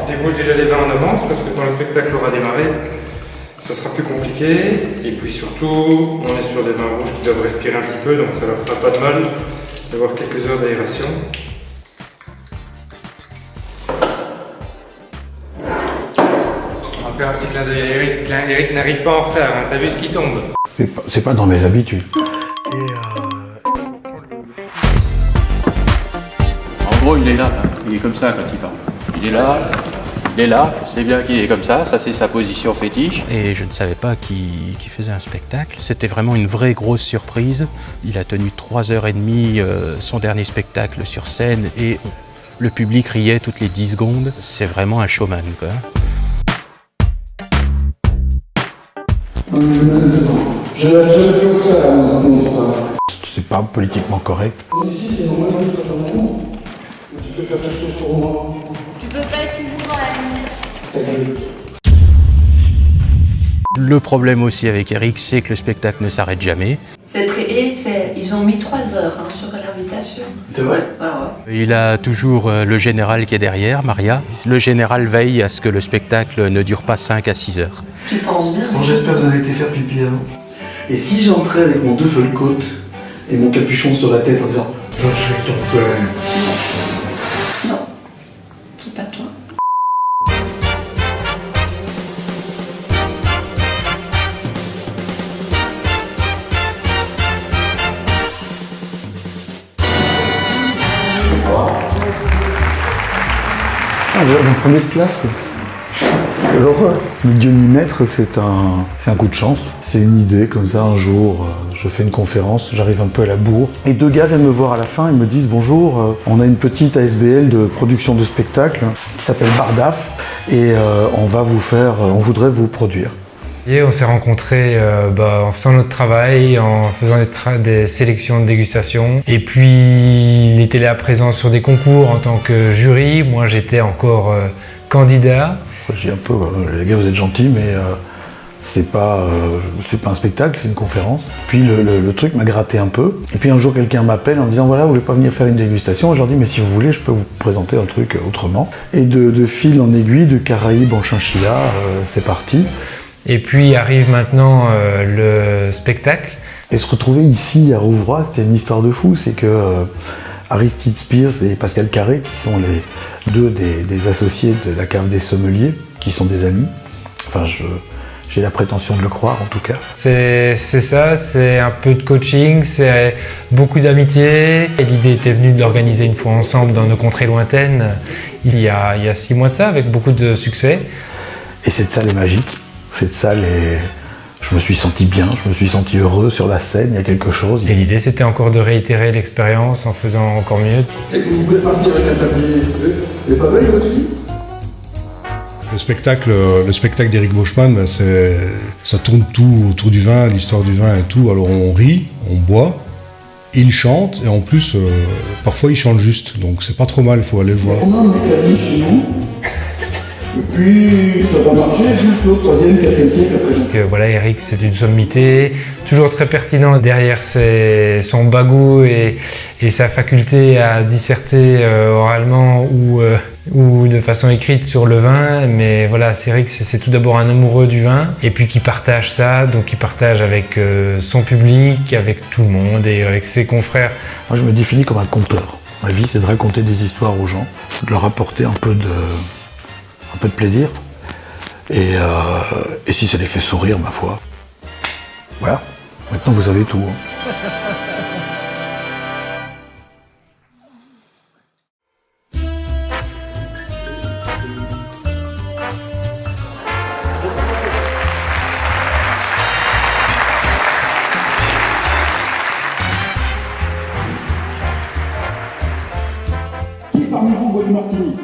débouche déjà les vins en avance parce que quand le spectacle aura démarré, ça sera plus compliqué. Et puis surtout, on est sur des vins rouges qui doivent respirer un petit peu, donc ça leur fera pas de mal d'avoir quelques heures d'aération. On va faire un petit clin d'œil à Eric. Eric n'arrive pas en retard, hein. T'as vu ce qui tombe? C'est pas dans mes habitudes. En gros, il est là, il est comme ça quand il parle. Il est là, c'est bien qu'il est comme ça c'est sa position fétiche. Et je ne savais pas qu'il faisait un spectacle. C'était vraiment une vraie grosse surprise. Il a tenu 3h30 son dernier spectacle sur scène et le public riait toutes les 10 secondes. C'est vraiment un showman, quoi. C'est pas politiquement correct. Tu peux pas être toujours dans la ligne. Le problème aussi avec Eric, c'est que le spectacle ne s'arrête jamais. Ils ont mis 3 heures sur l'invitation. C'est vrai? Ah ouais. Il a toujours le général qui est derrière, Maria. Le général veille à ce que le spectacle ne dure pas 5 à 6 heures. Tu penses bien? Bon, j'espère que vous avez été faire pipi avant. Et si j'entrais avec mon Duffelcoat et mon capuchon sur la tête en disant « Je suis ton père ». Non, c'est pas toi. Un premier de classe, quoi. C'est l'horreur. Ni Dieu ni maître, c'est un coup de chance. C'est une idée, comme ça, un jour, je fais une conférence, j'arrive un peu à la bourre. Et 2 gars viennent me voir à la fin, ils me disent « Bonjour, on a une petite ASBL de production de spectacle qui s'appelle Bardaf et on voudrait vous produire. » Et on s'est rencontrés en faisant notre travail, en faisant des sélections de dégustation. Et puis, il était là présent sur des concours en tant que jury. Moi, j'étais encore candidat. J'ai un peu, les gars, vous êtes gentils, mais c'est pas un spectacle, c'est une conférence. Puis le truc m'a gratté un peu. Et puis un jour, quelqu'un m'appelle en me disant, voilà, vous voulez pas venir faire une dégustation? Et je leur dis, mais si vous voulez, je peux vous présenter un truc autrement. Et de fil en aiguille, de Caraïbes en chinchilla, c'est parti. Et puis arrive maintenant le spectacle. Et se retrouver ici à Rouvroy, c'était une histoire de fou. C'est que Aristide Spears et Pascal Carré, qui sont les 2 des associés de la cave des sommeliers, qui sont des amis. Enfin, j'ai la prétention de le croire, en tout cas. C'est ça, c'est un peu de coaching, c'est beaucoup d'amitié. Et l'idée était venue de l'organiser une fois ensemble dans nos contrées lointaines, il y a 6 mois de ça, avec beaucoup de succès. Et cette salle est magique. Cette salle est... Je me suis senti bien, je me suis senti heureux sur la scène, il y a quelque chose. Et l'idée, c'était encore de réitérer l'expérience en faisant encore mieux. Et vous voulez partir avec un tablier? Elle est pas belle, votre fille? Le spectacle d'Éric Boschmann, ça tourne tout autour du vin, l'histoire du vin et tout. Alors on rit, on boit, il chante et en plus, parfois il chante juste. Donc c'est pas trop mal, il faut aller le voir. On a un mécanisme chez nous. Et puis, ça va marcher jusqu'au 3e, 4e siècle après Jean. Donc voilà, Eric, c'est une sommité, toujours très pertinent derrière son bagou et sa faculté à disserter oralement ou de façon écrite sur le vin. Mais voilà, Eric, c'est tout d'abord un amoureux du vin et puis qui partage ça, donc il partage avec son public, avec tout le monde et avec ses confrères. Moi, je me définis comme un conteur. Ma vie, c'est de raconter des histoires aux gens, de leur apporter un peu de plaisir. Et si ça les fait sourire, ma foi. Voilà, maintenant vous savez tout. Qui parmi vous boit du martini?